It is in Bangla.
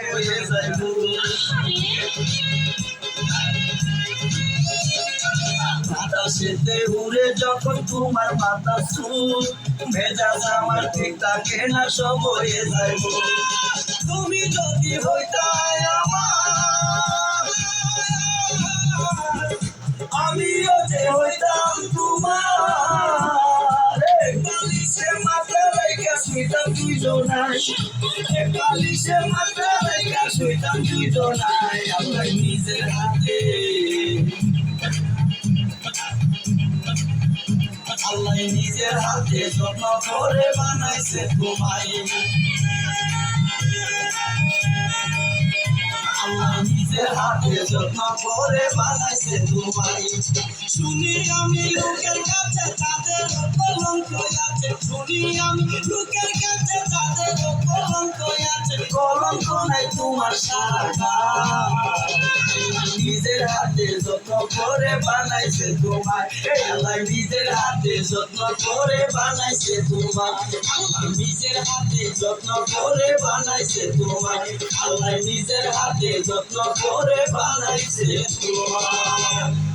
হয়ে যাইব বাতাসেতে উড়ে যখন তোমার মাথা চুল মেজাজ আমার ঠিক থাকে না সব হয়ে যাইব তুমি যদি হইতাই আমার আমিও যে হইতাম তোমার বালিশে মাথা রেখে শুইতাম দুজনাই বালিশে মাথা রেখে শুইতাম দুজনাই আমরা নিজের হাতে আল্লাহ নিজের হাতে যত্ন করে বানাইছে তোমায় আল্লাহ নিজের হাতে যত্ন করে বানাইছে তোমায় শুনি আমি লোকের কাছে তাদের কলঙ্ক আছে শুনি আমি লোকের কাছে তাদের কলঙ্ক আছে কলঙ্ক নাই তোমার সারা নিজের হাতে যত্ন করে বানাইছে তোমায় আল্লাহ নিজের হাতে যত্ন করে বানাইছে তোমায় আল্লাহ নিজের হাতে যত্ন করে বানাইছে তোমায় আল্লাহ নিজের হাতে যত্ন করে বানাইছে তোমায়